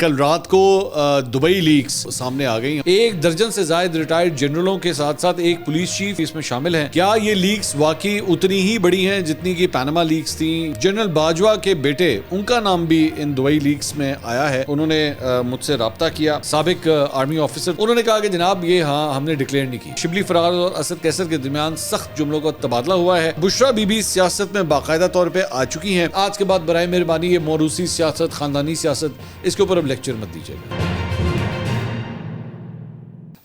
کل رات کو دبئی لیکس سامنے آ گئی. 1 درجن سے زائد ریٹائرڈ جنرلوں کے ساتھ ساتھ ایک پولیس چیف اس میں شامل ہیں. کیا یہ لیکس واقعی اتنی ہی بڑی ہیں جتنی کہ پاناما لیکس تھیں؟ جنرل باجوہ کے بیٹے، ان کا نام بھی ان دبئی لیکس میں آیا ہے. انہوں نے مجھ سے رابطہ کیا، سابق آرمی آفیسر. انہوں نے کہا کہ جناب یہ ہم نے ڈکلیئر نہیں کی. شبلی فراز اور اسد کیسر کے درمیان سخت جملوں کا تبادلہ ہوا ہے. بشرا بی بی سیاست میں باقاعدہ طور پہ آ چکی ہیں. آج کے بعد برائے مہربانی یہ موروثی سیاست، خاندانی سیاست، اس کے اوپر اب لیکچر مت دیجیے گا.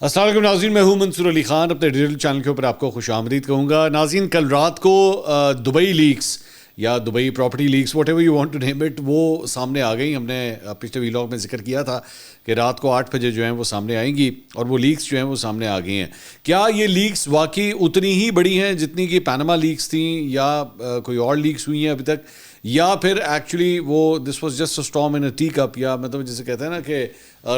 السلام علیکم ناظرین، میں ہوں منصور علی خان. اپنے ڈیجیٹل چینل کے اوپر آپ کو خوش آمدید کہوں گا. ناظرین، کل رات کو دبئی لیکس یا Dubai property leaks, whatever you یو وانٹ ٹو نیم اٹ، وہ سامنے آ گئی. ہم نے پچھلے ویلاگ میں ذکر کیا تھا کہ رات کو 8 بجے جو ہیں وہ سامنے آئیں گی، اور وہ لیکس جو ہیں وہ سامنے آ گئی ہیں. کیا یہ لیکس واقعی اتنی ہی بڑی ہیں جتنی کہ پاناما لیکس تھیں، یا کوئی اور لیکس ہوئی ہیں ابھی تک، یا پھر ایکچولی وہ this was just a storm in A T cup, یا مطلب جسے کہتے ہیں نا کہ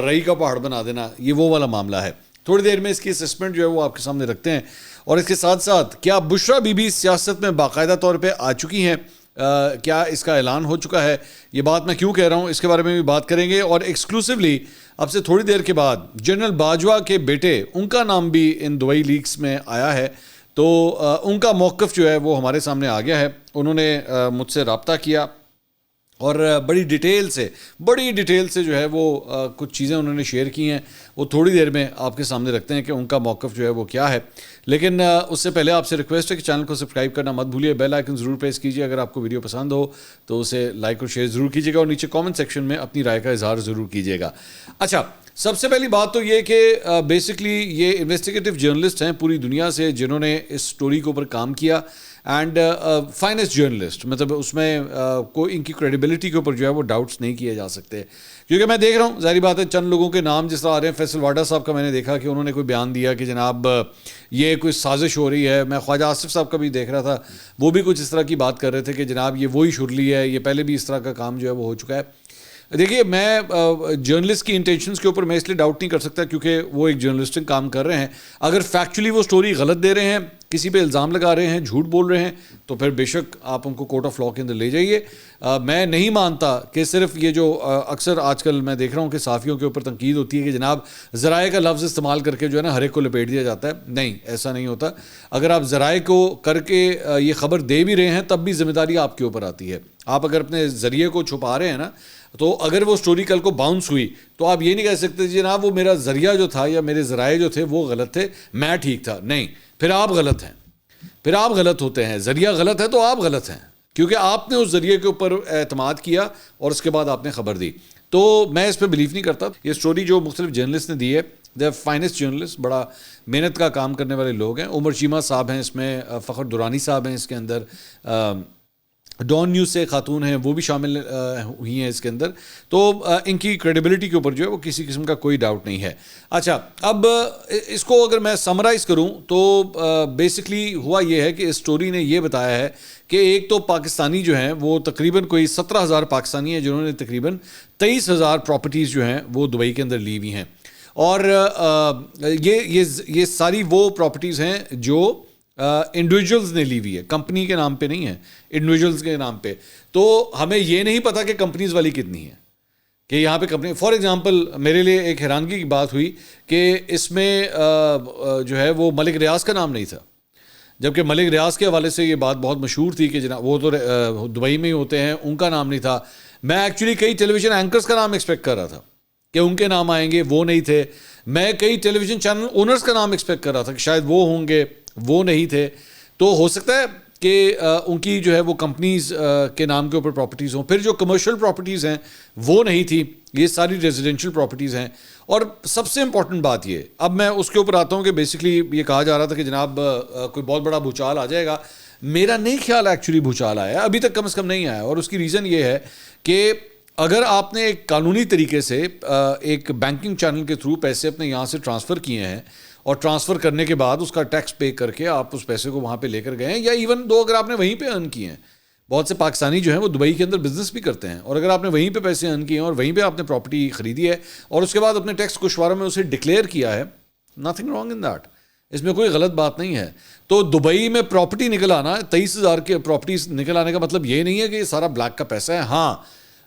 رئی کا پہاڑ بنا دینا، یہ وہ والا معاملہ ہے. تھوڑی دیر میں اس کی اسسمنٹ جو ہے وہ آپ کے سامنے رکھتے ہیں. اور اس کے ساتھ ساتھ کیا بشرا بی بی سیاست میں باقاعدہ طور پہ آ چکی ہیں؟ کیا اس کا اعلان ہو چکا ہے؟ یہ بات میں کیوں کہہ رہا ہوں، اس کے بارے میں بھی بات کریں گے. اور ایکسکلوسیولی اب سے تھوڑی دیر کے بعد جنرل باجوہ کے بیٹے، ان کا نام بھی ان دبئی لیکس میں آیا ہے. تو ان کا موقف جو ہے وہ ہمارے سامنے آ گیا ہے. انہوں نے مجھ سے رابطہ کیا اور بڑی ڈیٹیل سے جو ہے وہ کچھ چیزیں انہوں نے شیئر کی ہیں. وہ تھوڑی دیر میں آپ کے سامنے رکھتے ہیں کہ ان کا موقف جو ہے وہ کیا ہے. لیکن اس سے پہلے آپ سے ریکویسٹ ہے کہ چینل کو سبسکرائب کرنا مت بھولیے، بیل آئیکن ضرور پریس کیجیے. اگر آپ کو ویڈیو پسند ہو تو اسے لائک اور شیئر ضرور کیجیے گا، اور نیچے کامنٹ سیکشن میں اپنی رائے کا اظہار ضرور کیجیے گا. اچھا، سب سے پہلی بات تو یہ کہ بیسکلی یہ انویسٹیگیٹو جرنلسٹ ہیں پوری دنیا سے جنہوں نے اس سٹوری کے اوپر کام کیا، اینڈ فائنسٹ جرنلسٹ، مطلب اس میں کوئی ان کی کریڈیبلٹی کے اوپر جو ہے وہ ڈاؤٹس نہیں کیے جا سکتے. کیونکہ میں دیکھ رہا ہوں، ظاہری بات ہے، چند لوگوں کے نام جس طرح آ رہے ہیں. فیصل واڈا صاحب کا میں نے دیکھا کہ انہوں نے کوئی بیان دیا کہ جناب یہ کوئی سازش ہو رہی ہے. میں خواجہ آصف صاحب کا بھی دیکھ رہا تھا، وہ بھی کچھ اس طرح کی بات کر رہے تھے کہ جناب یہ وہی شرلی ہے، یہ پہلے بھی اس طرح کا کام جو ہے وہ ہو چکا ہے. دیکھیے، میں جرنلسٹ کی انٹینشنز کے اوپر میں اس لیے ڈاؤٹ نہیں کر سکتا کیونکہ وہ ایک جرنلسٹنگ کام کر رہے ہیں. اگر فیکچولی وہ سٹوری غلط دے رہے ہیں، کسی پہ الزام لگا رہے ہیں، جھوٹ بول رہے ہیں، تو پھر بے شک آپ ان کو کورٹ آف لاء کے اندر لے جائیے. میں نہیں مانتا کہ صرف یہ جو اکثر آج کل میں دیکھ رہا ہوں کہ صحافیوں کے اوپر تنقید ہوتی ہے کہ جناب ذرائع کا لفظ استعمال کر کے جو ہے نا ہر ایک کو لپیٹ دیا جاتا ہے. نہیں، ایسا نہیں ہوتا. اگر آپ ذرائع کو کر کے یہ خبر دے بھی رہے ہیں تب بھی ذمہ داری آپ کے اوپر آتی ہے. آپ اگر اپنے ذریعے کو چھپا رہے ہیں نا، تو اگر وہ سٹوری کل کو باؤنس ہوئی تو آپ یہ نہیں کہہ سکتے جناب وہ میرا ذریعہ جو تھا یا میرے ذرائع جو تھے وہ غلط تھے، میں ٹھیک تھا. نہیں، پھر آپ غلط ہیں، پھر آپ غلط ہوتے ہیں. ذریعہ غلط ہے تو آپ غلط ہیں، کیونکہ آپ نے اس ذریعے کے اوپر اعتماد کیا اور اس کے بعد آپ نے خبر دی. تو میں اس پہ بلیو نہیں کرتا. یہ سٹوری جو مختلف جرنلسٹ نے دی ہے، دے فائنسٹ جرنلسٹ، بڑا محنت کا کام کرنے والے لوگ ہیں. عمر چیمہ صاحب ہیں اس میں، فخر دورانی صاحب ہیں اس کے اندر، ڈان نیوز سے خاتون ہیں وہ بھی شامل ہوئی ہیں اس کے اندر. تو ان کی کریڈیبلٹی کے اوپر جو ہے وہ کسی قسم کا کوئی ڈاؤٹ نہیں ہے. اچھا، اب اس کو اگر میں سمرائز کروں تو بیسکلی ہوا یہ ہے کہ اس سٹوری نے یہ بتایا ہے کہ ایک تو پاکستانی جو ہیں وہ تقریباً کوئی 17,000 پاکستانی ہیں جنہوں نے تقریباً 23,000 پراپرٹیز جو ہیں وہ دبئی کے اندر لی ہوئی ہیں. اور یہ ساری وہ پراپرٹیز ہیں جو انڈیویجولز نے لی ہوئی ہے، کمپنی کے نام پہ نہیں ہے، انڈیویجولز کے نام پہ. تو ہمیں یہ نہیں پتا کہ کمپنیز والی کتنی ہیں، کہ یہاں پہ کمپنی. فار ایگزامپل میرے لیے ایک حیرانگی کی بات ہوئی کہ اس میں جو ہے وہ ملک ریاض کا نام نہیں تھا، جبکہ ملک ریاض کے حوالے سے یہ بات بہت مشہور تھی کہ جناب وہ تو دبئی میں ہی ہوتے ہیں، ان کا نام نہیں تھا. میں ایکچولی کئی ٹیلی ویژن اینکرز کا نام ایکسپیکٹ کر رہا تھا کہ ان کے نام آئیں گے، وہ نہیں تھے. میں کئی ٹیلی ویژن چینل اونرز کا نام ایکسپیکٹ کر رہا تھا کہ شاید وہ ہوں گے، وہ نہیں تھے. تو ہو سکتا ہے کہ ان کی جو ہے وہ کمپنیز کے نام کے اوپر پراپرٹیز ہوں. پھر جو کمرشل پراپرٹیز ہیں وہ نہیں تھی، یہ ساری ریزیڈینشیل پراپرٹیز ہیں. اور سب سے امپورٹنٹ بات یہ، اب میں اس کے اوپر آتا ہوں کہ بیسکلی یہ کہا جا رہا تھا کہ جناب کوئی بہت بڑا بھوچال آ جائے گا. میرا نہیں خیال ایکچولی بھوچال آیا ہے، ابھی تک کم از کم نہیں آیا. اور اس کی ریزن یہ ہے کہ اگر آپ نے ایک قانونی طریقے سے ایک بینکنگ چینل کے تھرو پیسے اپنے یہاں سے ٹرانسفر کیے ہیں، اور ٹرانسفر کرنے کے بعد اس کا ٹیکس پے کر کے آپ اس پیسے کو وہاں پہ لے کر گئے ہیں، یا ایون دو اگر آپ نے وہیں پہ ارن کیے ہیں. بہت سے پاکستانی جو ہیں وہ دبئی کے اندر بزنس بھی کرتے ہیں، اور اگر آپ نے وہیں پہ پیسے ارن کیے ہیں اور وہیں پہ آپ نے پراپرٹی خریدی ہے اور اس کے بعد اپنے ٹیکس گوشواروں میں اسے ڈکلیئر کیا ہے، نتھنگ رانگ ان دیٹ. اس میں کوئی غلط بات نہیں ہے. تو دبئی میں پراپرٹی نکل آنا، 23,000 کے پراپرٹیز نکل آنے کا مطلب یہ نہیں ہے کہ یہ سارا بلیک کا پیسہ ہے. ہاں،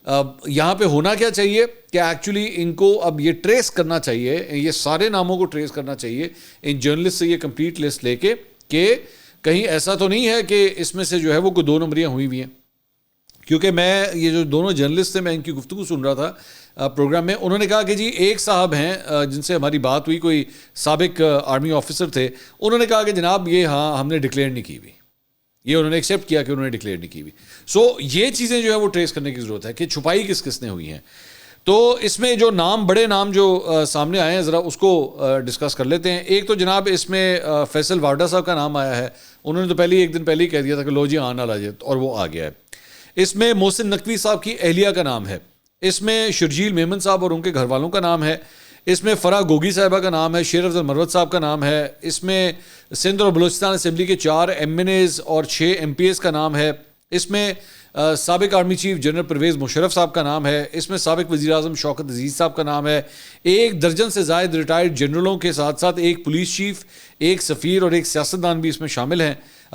یہاں پہ ہونا کیا چاہیے کہ ایکچولی ان کو اب یہ ٹریس کرنا چاہیے, یہ سارے ناموں کو ٹریس کرنا چاہیے ان جرنلسٹ سے, یہ کمپلیٹ لسٹ لے کے کہ کہیں ایسا تو نہیں ہے کہ اس میں سے جو ہے وہ کوئی 2 نمبریاں ہوئی ہوئی ہیں. کیونکہ میں یہ جو دونوں جرنلسٹ تھے, میں ان کی گفتگو سن رہا تھا پروگرام میں, انہوں نے کہا کہ جی ایک صاحب ہیں جن سے ہماری بات ہوئی, کوئی سابق آرمی آفیسر تھے, انہوں نے کہا کہ جناب یہ ہاں ہم نے ڈکلیئر نہیں کی ہوئی, یہ انہوں نے ایکسیپٹ کیا کہ انہوں نے ڈکلیئر نہیں کی ہوئی. سو یہ چیزیں جو ہے وہ ٹریس کرنے کی ضرورت ہے کہ چھپائی کس کس نے ہوئی ہیں. تو اس میں جو نام, بڑے نام جو سامنے آئے ہیں, ذرا اس کو ڈسکس کر لیتے ہیں. ایک تو جناب اس میں فیصل وارڈا صاحب کا نام آیا ہے, انہوں نے تو ایک دن پہلے ہی کہہ دیا تھا کہ لو جی آنا لاجے, اور وہ آ گیا ہے. اس میں محسن نقوی صاحب کی اہلیہ کا نام ہے, اس میں شرجیل میمن صاحب اور ان کے گھر والوں کا نام ہے, اس میں فرح گوگی صاحبہ کا نام ہے, شیر افضل مروت صاحب کا نام ہے, اس میں سندھ اور بلوچستان اسمبلی کے 4 MNAs اور 6 MPs کا نام ہے, اس میں سابق army chief general Pervez Musharraf صاحب کا نام ہے, اس میں سابق وزیر اعظم شوکت عزیز صاحب کا نام ہے, 1 درجن سے زائد ریٹائرڈ جنرلوں کے ساتھ ساتھ ایک پولیس چیف, ایک سفیر اور ایک سیاستدان بھی اس میں شامل ہیں.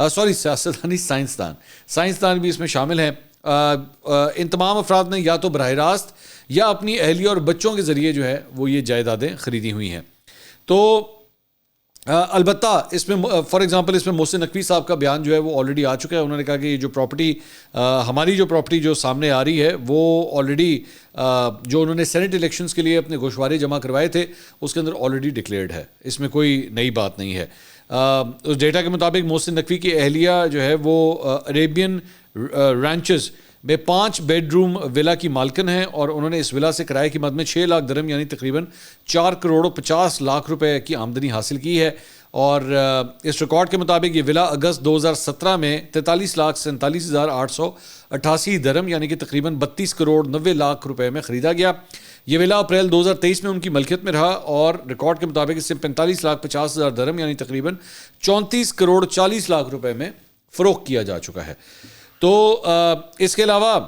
سیاستدانی سائنسدان بھی اس میں شامل ہیں. ان تمام افراد نے یا تو براہ راست یا اپنی اہلیہ اور بچوں کے ذریعے جو ہے وہ یہ جائیدادیں خریدی ہوئی ہیں. تو البتہ اس میں فار ایگزامپل اس میں محسن نقوی صاحب کا بیان جو ہے وہ آلریڈی آ چکا ہے. انہوں نے کہا کہ یہ جو پراپرٹی ہماری جو پراپرٹی جو سامنے آ رہی ہے وہ آلریڈی جو انہوں نے سینٹ الیکشنز کے لیے اپنے گوشوارے جمع کروائے تھے اس کے اندر آلریڈی ڈکلیئرڈ ہے, اس میں کوئی نئی بات نہیں ہے. اس ڈیٹا کے مطابق محسن نقوی کی اہلیہ جو ہے وہ عریبین رینچز میں 5 بیڈ روم ولا کی مالکن ہیں, اور انہوں نے اس ولا سے کرائے کی مد میں 6 لاکھ درہم یعنی تقریباً 4 کروڑ 50 لاکھ روپے کی آمدنی حاصل کی ہے. اور اس ریکارڈ کے مطابق یہ ولا اگست 2017 میں 43,47,888 درہم یعنی کہ تقریباً 32 کروڑ 90 لاکھ روپے میں خریدا گیا. یہ ولا اپریل 2023 میں ان کی ملکیت میں رہا, اور ریکارڈ کے مطابق اس سے 45,50,000 درہم یعنی تقریباً 34 کروڑ 40 لاکھ روپے میں فروخت کیا جا چکا ہے. تو اس کے علاوہ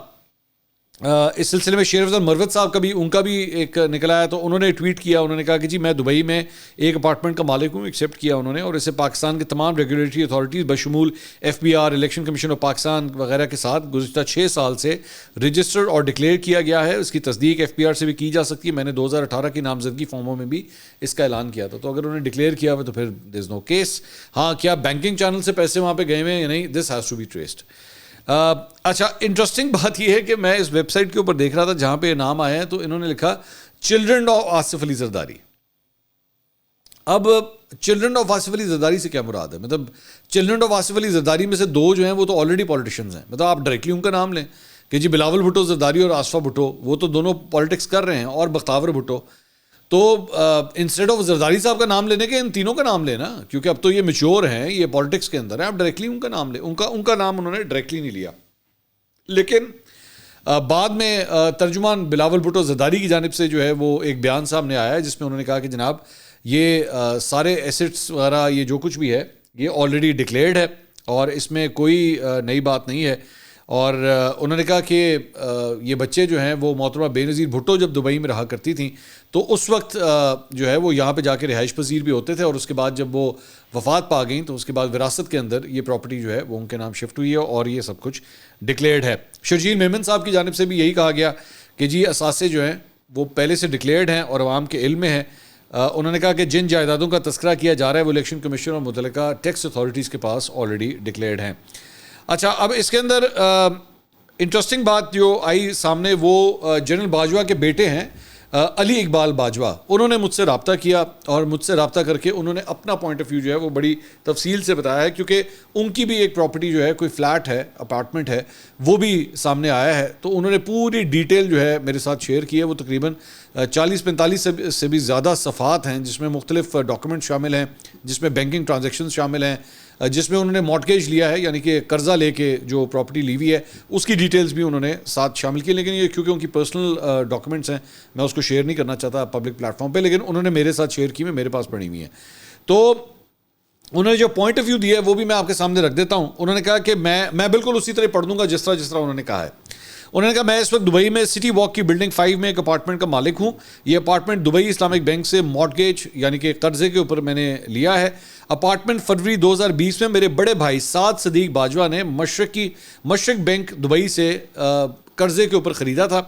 اس سلسلے میں شیر افضل مروت صاحب کا بھی, ان کا بھی ایک نکلا ہے. تو انہوں نے ٹویٹ کیا, انہوں نے کہا کہ جی میں دبئی میں ایک اپارٹمنٹ کا مالک ہوں, ایکسیپٹ کیا انہوں نے, اور اسے پاکستان کے تمام ریگولیٹری اتھارٹیز بشمول FBR, election commission of Pakistan وغیرہ کے ساتھ گزشتہ 6 سال سے رجسٹرڈ اور ڈکلیئر کیا گیا ہے. اس کی تصدیق FBR سے بھی کی جا سکتی ہے. میں نے 2018 کی نامزدگی فارموں میں بھی اس کا اعلان کیا تھا. تو اگر انہوں نے ڈکلیئر کیا ہوا تو پھر دیر از نو کیس. ہاں کیا بینکنگ چینل سے پیسے وہاں پہ گئے ہوئے ہیں یا نہیں, this has to be traced. اچھا, انٹرسٹنگ بات یہ ہے کہ میں اس ویب سائٹ کے اوپر دیکھ رہا تھا جہاں پہ یہ نام آئے ہیں, تو انہوں نے لکھا چلڈرن آف آصف علی زرداری. اب چلڈرن آف آصف علی زرداری سے کیا مراد ہے؟ مطلب چلڈرن آف آصف علی زرداری میں سے 2 جو ہیں وہ تو آلریڈی پولیٹیشنز ہیں. مطلب آپ ڈائریکٹلی ان کا نام لیں کہ جی بلاول بھٹو زرداری اور آصفہ بھٹو, وہ تو دونوں پالیٹکس کر رہے ہیں, اور بختاور بھٹو. تو انسٹیڈ آف زرداری صاحب کا نام لینے کے ان تینوں کا نام لینا, کیونکہ اب تو یہ میچور ہیں, یہ پالیٹکس کے اندر ہیں, آپ ڈائریکٹلی ان کا نام لیں. ان کا نام انہوں نے ڈائریکٹلی نہیں لیا. لیکن بعد میں ترجمان بلاول بھٹو زرداری کی جانب سے جو ہے وہ ایک بیان سامنے آیا ہے جس میں انہوں نے کہا کہ جناب یہ سارے ایسٹس وغیرہ یہ جو کچھ بھی ہے یہ آلریڈی ڈکلیئرڈ ہے اور اس میں کوئی نئی بات نہیں ہے. اور انہوں نے کہا کہ یہ بچے جو ہیں وہ محترمہ بے نظیر بھٹو جب دبئی میں رہا کرتی تھیں تو اس وقت جو ہے وہ یہاں پہ جا کے رہائش پذیر بھی ہوتے تھے, اور اس کے بعد جب وہ وفات پا گئیں تو اس کے بعد وراثت کے اندر یہ پراپرٹی جو ہے وہ ان کے نام شفٹ ہوئی ہے اور یہ سب کچھ ڈکلیئرڈ ہے. شرجیل میمن صاحب کی جانب سے بھی یہی کہا گیا کہ جی اثاثے جو ہیں وہ پہلے سے ڈکلیئرڈ ہیں اور عوام کے علم میں ہیں. انہوں نے کہا کہ جن جائیدادوں کا تذکرہ کیا جا رہا ہے وہ الیکشن کمیشن اور متعلقہ ٹیکس اتھارٹیز کے پاس آلریڈی ڈکلیئرڈ ہیں. اچھا, اب اس کے اندر انٹرسٹنگ بات جو آئی سامنے وہ جنرل باجوہ کے بیٹے ہیں علی اقبال باجوہ. انہوں نے مجھ سے رابطہ کیا اور مجھ سے رابطہ کر کے انہوں نے اپنا پوائنٹ آف ویو جو ہے وہ بڑی تفصیل سے بتایا ہے, کیونکہ ان کی بھی ایک پراپرٹی جو ہے کوئی فلیٹ ہے, اپارٹمنٹ ہے, وہ بھی سامنے آیا ہے. تو انہوں نے پوری ڈیٹیل جو ہے میرے ساتھ شیئر کی ہے. وہ تقریباً 40-45 سے بھی زیادہ صفحات ہیں جس میں مختلف ڈاکومنٹ شامل ہیں, جس میں بینکنگ ٹرانزیکشنز شامل ہیں, جس میں انہوں نے مارٹگیج لیا ہے یعنی کہ قرضہ لے کے جو پراپرٹی لی ہوئی ہے اس کی ڈیٹیلز بھی انہوں نے ساتھ شامل کی. لیکن یہ کیونکہ ان کی پرسنل ڈاکومنٹس ہیں میں اس کو شیئر نہیں کرنا چاہتا پبلک پلیٹ فارم پہ, لیکن انہوں نے میرے ساتھ شیئر کی, میں میرے پاس پڑھی ہوئی ہیں. تو انہوں نے جو پوائنٹ آف ویو دیا ہے وہ بھی میں آپ کے سامنے رکھ دیتا ہوں. انہوں نے کہا کہ میں بالکل اسی طرح پڑھ دوں گا جس طرح انہوں نے کہا ہے. انہوں نے کہا میں اس وقت دبئی میں سٹی واک کی بلڈنگ 5 میں ایک اپارٹمنٹ کا مالک ہوں. یہ اپارٹمنٹ دبئی اسلامک بینک سے مارٹگیج یعنی کہ قرضے کے اوپر میں نے لیا ہے. اپارٹمنٹ فروری 2020 میں میرے بڑے بھائی سعد صدیق باجوہ نے مشرق بینک دبئی سے قرضے کے اوپر خریدا تھا.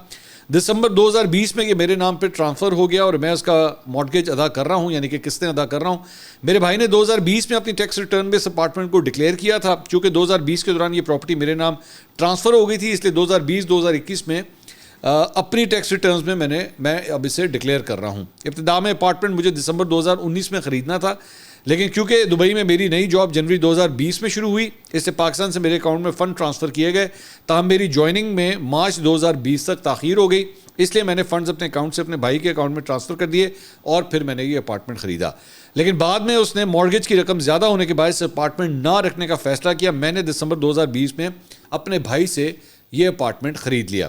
دسمبر 2020 میں یہ میرے نام پہ ٹرانسفر ہو گیا اور میں اس کا مارٹگیج ادا کر رہا ہوں, یعنی کہ قسطیں ادا کر رہا ہوں. میرے بھائی نے 2020 میں اپنی ٹیکس ریٹرن میں اس اپارٹمنٹ کو ڈکلیئر کیا تھا. چونکہ 2020 کے دوران یہ پراپرٹی میرے نام ٹرانسفر ہو گئی تھی, اس لیے 2020-2021 میں اپنی ٹیکس ریٹرنز میں میں اب اسے ڈکلیئر کر رہا ہوں. ابتدا میں اپارٹمنٹ مجھے دسمبر 2019 میں خریدنا تھا, لیکن کیونکہ دبئی میں میری نئی جاب جنوری 2020 میں شروع ہوئی, اس سے پاکستان سے میرے اکاؤنٹ میں فنڈ ٹرانسفر کیے گئے, تاہم میری جوائننگ میں مارچ 2020 تک تاخیر ہو گئی. اس لیے میں نے فنڈز اپنے اکاؤنٹ سے اپنے بھائی کے اکاؤنٹ میں ٹرانسفر کر دیے اور پھر میں نے یہ اپارٹمنٹ خریدا. لیکن بعد میں اس نے مارگیج کی رقم زیادہ ہونے کے باعث اپارٹمنٹ نہ رکھنے کا فیصلہ کیا. میں نے دسمبر 2020 میں اپنے بھائی سے یہ اپارٹمنٹ خرید لیا.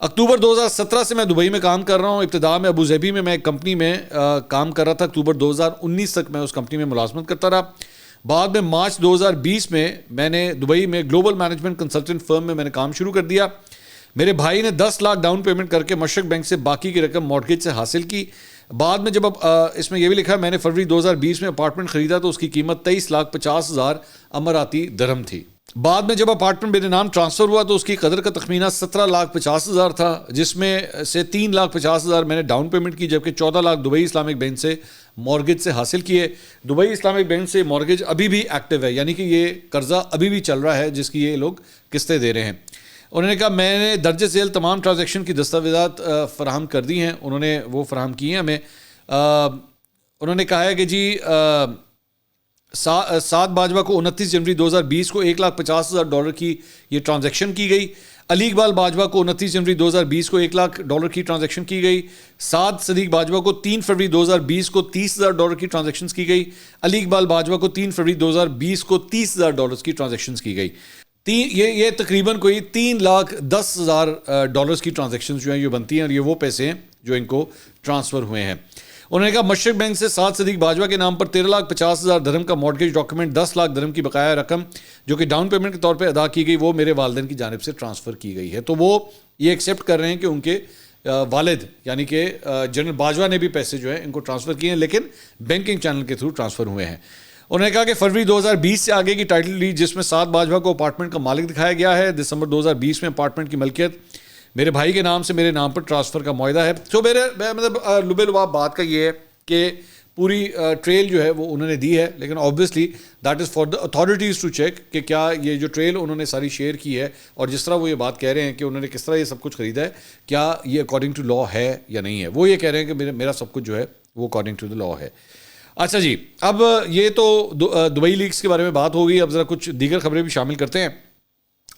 اکتوبر 2017 سے میں دبئی میں کام کر رہا ہوں. ابتدا میں ابوظہبی میں ایک کمپنی میں کام کر رہا تھا. اکتوبر 2019 تک میں اس کمپنی میں ملازمت کرتا رہا. بعد میں مارچ 2020 میں نے دبئی میں گلوبل مینجمنٹ کنسلٹنٹ فرم میں نے کام شروع کر دیا. میرے بھائی نے 10 لاکھ ڈاؤن پیمنٹ کر کے مشرق بینک سے باقی کی رقم مارٹگیج سے حاصل کی. بعد میں جب اس میں یہ بھی لکھا ہے میں نے فروری 2020 میں اپارٹمنٹ خریدا تو اس کی قیمت 23,50,000 اماراتی درہم تھی. بعد میں جب اپارٹمنٹ میرے نام ٹرانسفر ہوا تو اس کی قدر کا تخمینہ 17,50,000 تھا, جس میں سے 3,50,000 میں نے ڈاؤن پیمنٹ کی, جبکہ 14 لاکھ دبئی اسلامک بینک سے مارگیج سے حاصل کیے. دبئی اسلامک بینک سے مارگیج ابھی بھی ایکٹیو ہے, یعنی کہ یہ قرضہ ابھی بھی چل رہا ہے جس کی یہ لوگ قسطیں دے رہے ہیں. انہوں نے کہا میں نے درج ذیل تمام ٹرانزیکشن کی دستاویزات فراہم کر دی ہیں. انہوں نے وہ فراہم کی ہیں ہمیں. انہوں نے کہا ہے کہ جی سعد باجوہ کو 29 جنوری 2020 کو $1,50,000 کی یہ ٹرانزیکشن کی گئی. علی اقبال باجوہ کو 29 جنوری 2020 کو $1,00,000 کی ٹرانزیکشن کی گئی. سعد صدیق باجوہ کو 3 فروری 2020 کو $30,000 کی ٹرانزیکشنز کی گئی. علی اقبال باجوہ کو 3 فروری 2020 کو $30,000 کی ٹرانزیکشنز کی گئی. یہ تقریباً کوئی $3,10,000 کی ٹرانزیکشنز جو ہیں یہ بنتی ہیں, اور یہ وہ پیسے ہیں جو ان کو ٹرانسفر ہوئے ہیں. انہوں نے کہا مشرق بینک سے سعد صدیق باجوہ کے نام پر 13,50,000 درہم کا مارٹگیج ڈاکیومنٹ 10 لاکھ درہم کی بقایا رقم جو کہ ڈاؤن پیمنٹ کے طور پہ ادا کی گئی وہ میرے والدین کی جانب سے ٹرانسفر کی گئی ہے. تو وہ یہ ایکسیپٹ کر رہے ہیں کہ ان کے والد یعنی کہ جنرل باجوہ نے بھی پیسے جو ہیں ان کو ٹرانسفر کیے ہیں, لیکن بینکنگ چینل کے تھرو ٹرانسفر ہوئے ہیں. انہوں نے کہا کہ فروری 2020 سے آگے کی ٹائٹل ڈیڈ جس میں سعد باجوہ کو اپارٹمنٹ کا مالک دکھایا گیا ہے, دسمبر 2020 میں اپارٹمنٹ کی ملکیت میرے بھائی کے نام سے میرے نام پر ٹرانسفر کا معاہدہ ہے. تو میرے مطلب لبے لباب بات کا یہ ہے کہ پوری ٹریل جو ہے وہ انہوں نے دی ہے, لیکن obviously that is for the authorities to check کہ کیا یہ جو ٹریل انہوں نے ساری شیئر کی ہے اور جس طرح وہ یہ بات کہہ رہے ہیں کہ انہوں نے کس طرح یہ سب کچھ خریدا ہے کیا یہ اکارڈنگ ٹو لا ہے یا نہیں ہے. وہ یہ کہہ رہے ہیں کہ میرا سب کچھ جو ہے وہ اکارڈنگ ٹو دا لا ہے. اچھا جی, اب یہ تو دبئی لیکس کے بارے میں بات ہو گئی. اب ذرا کچھ دیگر خبریں بھی شامل کرتے ہیں.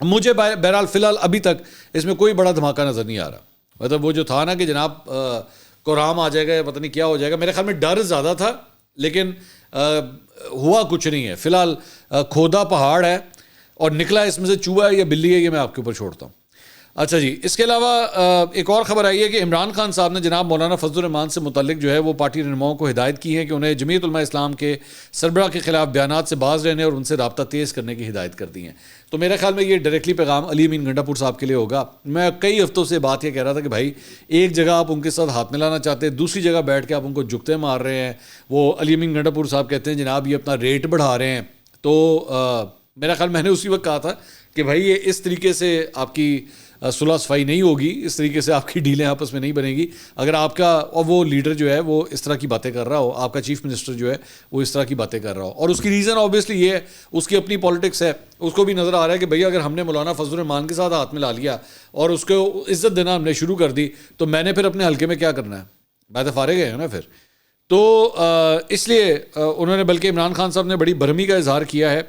مجھے بہرحال فی الحال ابھی تک اس میں کوئی بڑا دھماکہ نظر نہیں آ رہا. مطلب وہ جو تھا نا کہ جناب قرآن آ جائے گا یا پتہ نہیں کیا ہو جائے گا, میرے خیال میں ڈر زیادہ تھا لیکن ہوا کچھ نہیں ہے. فی الحال کھودا پہاڑ ہے اور نکلا اس میں سے چوہا ہے یا بلی ہے, یہ میں آپ کے اوپر چھوڑتا ہوں. اچھا جی, اس کے علاوہ ایک اور خبر آئی ہے کہ عمران خان صاحب نے جناب مولانا فضل الرحمان سے متعلق جو ہے وہ پارٹی رہنماؤں کو ہدایت کی ہے کہ انہیں جمعیت علماء اسلام کے سربراہ کے خلاف بیانات سے باز رہنے اور ان سے رابطہ تیز کرنے کی ہدایت کر دی ہیں. تو میرے خیال میں یہ ڈائریکٹلی پیغام علی امین گنڈا پور صاحب کے لیے ہوگا. میں کئی ہفتوں سے بات یہ کہہ رہا تھا کہ بھائی ایک جگہ آپ ان کے ساتھ ہاتھ ملانا چاہتے ہیں, دوسری جگہ بیٹھ کے آپ ان کو جھکتے مار رہے ہیں. وہ علی امین گنڈا پور صاحب کہتے ہیں جناب یہ اپنا ریٹ بڑھا رہے ہیں. تو میرا خیال میں نے اسی وقت کہا تھا کہ بھائی یہ اس طریقے سے آپ کی صلح صفائی نہیں ہوگی, اس طریقے سے آپ کی ڈیلیں آپس میں نہیں بنے گی. اگر آپ کا اور وہ لیڈر جو ہے وہ اس طرح کی باتیں کر رہا ہو, آپ کا چیف منسٹر جو ہے وہ اس طرح کی باتیں کر رہا ہو, اور اس کی ریزن آبویسلی یہ ہے اس کی اپنی پالیٹکس ہے. اس کو بھی نظر آ رہا ہے کہ بھئی اگر ہم نے مولانا فضل الرحمان کے ساتھ ہاتھ ملا لیا اور اس کو عزت دینا ہم نے شروع کر دی تو میں نے پھر اپنے حلقے میں کیا کرنا ہے, میں تو فارغ ہے نا پھر. تو اس لیے انہوں نے بلکہ عمران خان صاحب نے بڑی برہمی کا اظہار کیا ہے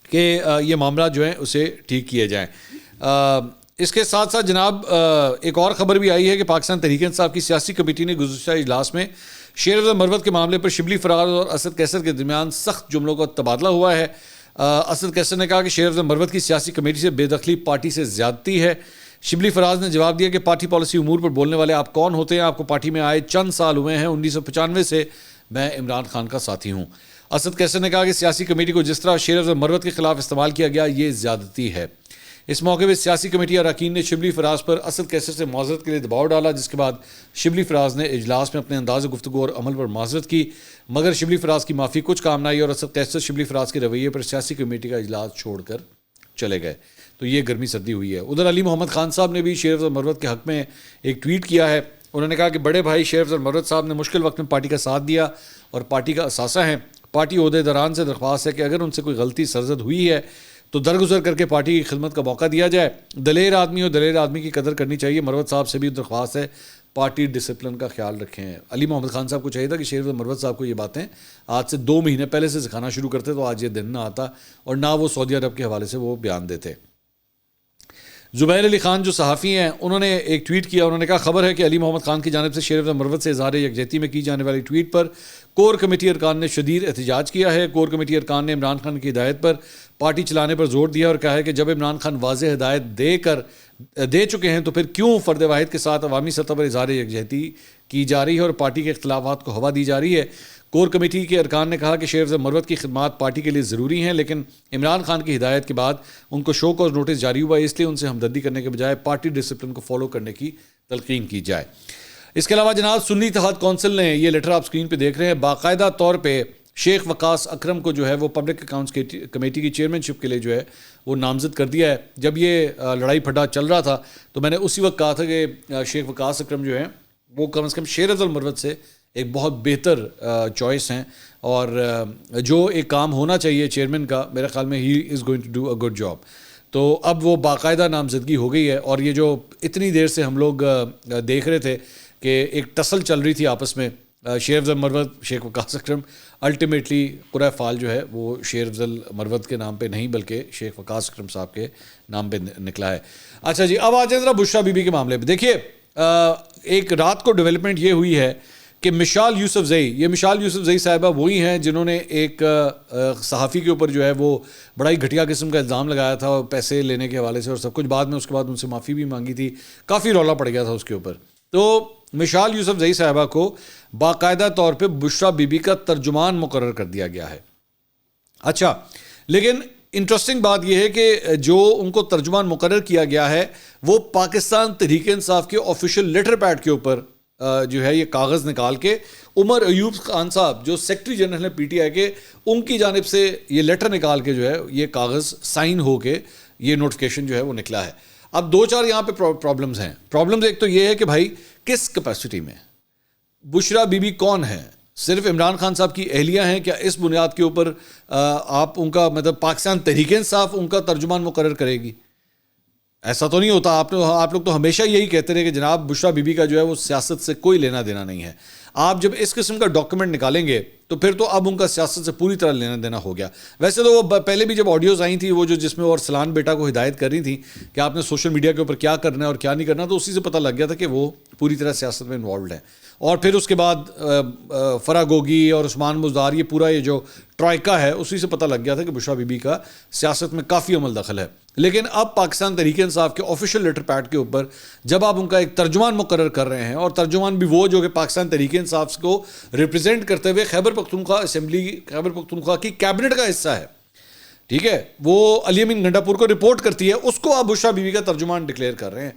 کہ یہ معاملات جو ہیں اسے ٹھیک کیے جائیں. اس کے ساتھ ساتھ جناب ایک اور خبر بھی آئی ہے کہ پاکستان تحریک انصاف کی سیاسی کمیٹی نے گزشتہ اجلاس میں شیر افضل مروت کے معاملے پر شبلی فراز اور اسد کیسر کے درمیان سخت جملوں کا تبادلہ ہوا ہے. اسد کیسر نے کہا کہ شیر افضل مروت کی سیاسی کمیٹی سے بے دخلی پارٹی سے زیادتی ہے. شبلی فراز نے جواب دیا کہ پارٹی پالیسی امور پر بولنے والے آپ کون ہوتے ہیں, آپ کو پارٹی میں آئے چند سال ہوئے ہیں, 1995 سے میں عمران خان کا ساتھی ہوں. اسد کیسر نے کہا کہ سیاسی کمیٹی کو جس طرح شیر افضل مروت کے خلاف استعمال کیا گیا یہ زیادتی ہے. اس موقع پہ سیاسی کمیٹی اراکین نے شبلی فراز پر اسد کیسر سے معذرت کے لیے دباؤ ڈالا, جس کے بعد شبلی فراز نے اجلاس میں اپنے انداز گفتگو اور عمل پر معذرت کی, مگر شبلی فراز کی معافی کچھ کام نہ آئی اور اسد کیسر شبلی فراز کے رویے پر سیاسی کمیٹی کا اجلاس چھوڑ کر چلے گئے. تو یہ گرمی سردی ہوئی ہے. ادھر علی محمد خان صاحب نے بھی شیر افضل مروت کے حق میں ایک ٹویٹ کیا ہے. انہوں نے کہا کہ بڑے بھائی شیر افضل مروت صاحب نے مشکل وقت میں پارٹی کا ساتھ دیا اور پارٹی کا اثاثہ ہیں. پارٹی عہدیداران سے درخواست ہے کہ اگر ان سے کوئی غلطی سرزد ہوئی ہے تو درگزر کر کے پارٹی کی خدمت کا موقع دیا جائے. دلیر آدمی اور دلیر آدمی کی قدر کرنی چاہیے. مروت صاحب سے بھی درخواست ہے پارٹی ڈسپلن کا خیال رکھیں. علی محمد خان صاحب کو چاہیے تھا کہ شیر افضل مروت صاحب کو یہ باتیں آج سے 2 مہینے پہلے سے سکھانا شروع کرتے تو آج یہ دن نہ آتا اور نہ وہ سعودی عرب کے حوالے سے وہ بیان دیتے. زبیر علی خان جو صحافی ہیں انہوں نے ایک ٹویٹ کیا. انہوں نے کہا خبر ہے کہ علی محمد خان کی جانب سے شیر افضل مروت سے اظہار یکجہتی میں کی جانے والی ٹویٹ پر کور کمیٹی ارکان نے شدید احتجاج کیا ہے. کور کمیٹی ارکان نے عمران خان کی ہدایت پر پارٹی چلانے پر زور دیا اور کہا ہے کہ جب عمران خان واضح ہدایت دے چکے ہیں تو پھر کیوں فرد واحد کے ساتھ عوامی سطح پر اظہار یکجہتی کی جا رہی ہے اور پارٹی کے اختلافات کو ہوا دی جا رہی ہے. کور کمیٹی کے ارکان نے کہا کہ شیر افضل مروت کی خدمات پارٹی کے لیے ضروری ہیں لیکن عمران خان کی ہدایت کے بعد ان کو شو کاز نوٹس جاری ہوا, اس لیے ان سے ہمدردی کرنے کے بجائے پارٹی ڈسپلن کو فالو کرنے کی تلقین کی جائے. اس کے علاوہ جناب سنی اتحاد کونسل نے یہ لیٹر آپ اسکرین پہ دیکھ رہے ہیں باقاعدہ طور پہ شیخ وقاص اکرم کو جو ہے وہ پبلک اکاؤنٹس کمیٹی کی چیئرمین شپ کے لیے جو ہے وہ نامزد کر دیا ہے. جب یہ لڑائی پھڈا چل رہا تھا تو میں نے اسی وقت کہا تھا کہ شیخ وقاص اکرم جو ہیں وہ کم از کم شیر افضل مروت سے ایک بہت بہتر چوائس ہیں اور جو ایک کام ہونا چاہیے چیئرمین کا میرے خیال میں he is going to do a good job. تو اب وہ باقاعدہ نامزدگی ہو گئی ہے اور یہ جو اتنی دیر سے ہم لوگ دیکھ رہے تھے کہ ایک ٹسل چل رہی تھی آپس میں شیر افضل مروت شیخ وقاص اکرم, الٹیمیٹلی قرہ فال جو ہے وہ شیر افضل مروت کے نام پہ نہیں بلکہ شیخ وقاص اکرم صاحب کے نام پہ نکلا ہے. اچھا جی, اب آ جائیں ذرا بشریٰ بی بی کے معاملے پہ. دیکھیے ایک رات کو ڈیولپمنٹ یہ ہوئی ہے کہ مشال یوسف زئی صاحبہ وہی ہیں جنہوں نے ایک صحافی کے اوپر جو ہے وہ بڑا ہی گھٹیا قسم کا الزام لگایا تھا پیسے لینے کے حوالے سے اور سب کچھ. بعد میں اس کے بعد ان سے معافی بھی مانگی تھی, کافی رولا پڑ گیا تھا اس کے اوپر. تو مشال یوسف زئی صاحبہ کو باقاعدہ طور پہ بشریٰ بی بی کا ترجمان مقرر کر دیا گیا ہے. اچھا, لیکن انٹرسٹنگ بات یہ ہے کہ جو ان کو ترجمان مقرر کیا گیا ہے وہ پاکستان تحریک انصاف کے آفیشیل لیٹر پیڈ کے اوپر جو ہے یہ کاغذ نکال کے عمر ایوب خان صاحب جو سیکرٹری جنرل ہیں پی ٹی آئی کے, ان کی جانب سے یہ لیٹر نکال کے جو ہے یہ کاغذ سائن ہو کے یہ نوٹیفیکیشن جو ہے وہ نکلا ہے. اب 2-4 یہاں پہ پرابلمز ہیں. پرابلمز ایک تو یہ ہے کہ بھائی کس کیپیسٹی میں بشریٰ بی بی کون ہے؟ صرف عمران خان صاحب کی اہلیہ ہیں کیا؟ اس بنیاد کے اوپر آپ ان کا مطلب پاکستان تحریک انصاف ان کا ترجمان مقرر کرے گی؟ ایسا تو نہیں ہوتا. آپ لوگ تو ہمیشہ یہی کہتے رہے کہ جناب بشریٰ بی بی کا جو ہے وہ سیاست سے کوئی لینا دینا نہیں ہے. آپ جب اس قسم کا ڈاکیومنٹ نکالیں گے تو پھر تو اب ان کا سیاست سے پوری طرح لینا دینا ہو گیا. ویسے تو وہ پہلے بھی جب آڈیوز آئی تھیں وہ جو جس میں وہ ارسلان بیٹا کو ہدایت کر رہی تھیں کہ آپ نے سوشل میڈیا کے اوپر کیا کرنا ہے اور کیا نہیں کرنا, تو اسی سے پتہ لگ گیا تھا کہ وہ پوری طرح سیاست میں انوالوڈ ہیں. اور پھر اس کے بعد فرا گوگی اور عثمان مزدار یہ پورا یہ جو ٹرائکا ہے اسی سے پتہ لگ گیا تھا کہ بشریٰ بی بی کا سیاست میں کافی عمل دخل ہے. لیکن اب پاکستان تحریک انصاف کے آفیشیل لیٹر پیڈ کے اوپر جب آپ ان کا ایک ترجمان مقرر کر رہے ہیں اور ترجمان بھی وہ جو کہ پاکستان تحریک انصاف کو ریپرزینٹ کرتے ہوئے خیبر پختونخوا اسمبلی خیبر پختونخوا کی کیبنٹ کا حصہ ہے, ٹھیک ہے, وہ علی امین گنڈا پور کو رپورٹ کرتی ہے, اس کو آپ بشریٰ بی بی کا ترجمان ڈکلیئر کر رہے ہیں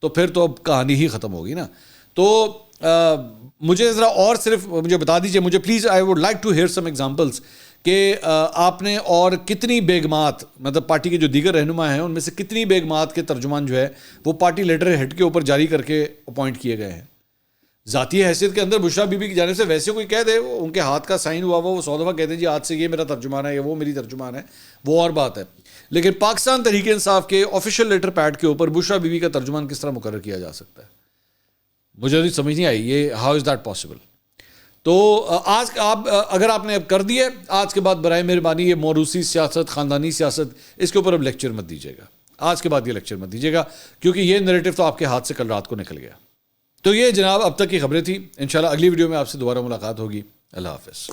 تو پھر تو اب کہانی ہی ختم ہوگی نا. تو مجھے ذرا اور صرف مجھے بتا دیجئے, مجھے please I would like to hear some examples کہ آپ نے اور کتنی بیگمات مطلب پارٹی کے جو دیگر رہنما ہیں ان میں سے کتنی بیگمات کے ترجمان جو ہے وہ پارٹی لیٹر ہیڈ کے اوپر جاری کر کے اپوائنٹ کیے گئے ہیں. ذاتی حیثیت کے اندر بشریٰ بی بی کی جانب سے ویسے کوئی کہہ دے ان کے ہاتھ کا سائن ہوا وہ 100 دفعہ کہتے ہیں جی آج سے یہ میرا ترجمان ہے یا وہ میری ترجمان ہے, وہ اور بات ہے. لیکن پاکستان تحریک انصاف کے آفیشیل لیٹر پیڈ کے اوپر بشریٰ بی بی کا ترجمان کس طرح مقرر کیا جا سکتا ہے؟ مجھے ابھی سمجھ نہیں آئی یہ ہاؤ از دیٹ پاسبل. تو آج آپ اگر آپ نے اب کر دیا آج کے بعد برائے مہربانی یہ موروثی سیاست خاندانی سیاست اس کے اوپر اب لیکچر مت دیجیے گا, آج کے بعد یہ لیکچر مت دیجیے گا کیونکہ یہ نیریٹو تو آپ کے ہاتھ سے کل رات کو نکل گیا. تو یہ جناب اب تک کی خبریں تھیں. انشاءاللہ اگلی ویڈیو میں آپ سے دوبارہ ملاقات ہوگی. اللہ حافظ.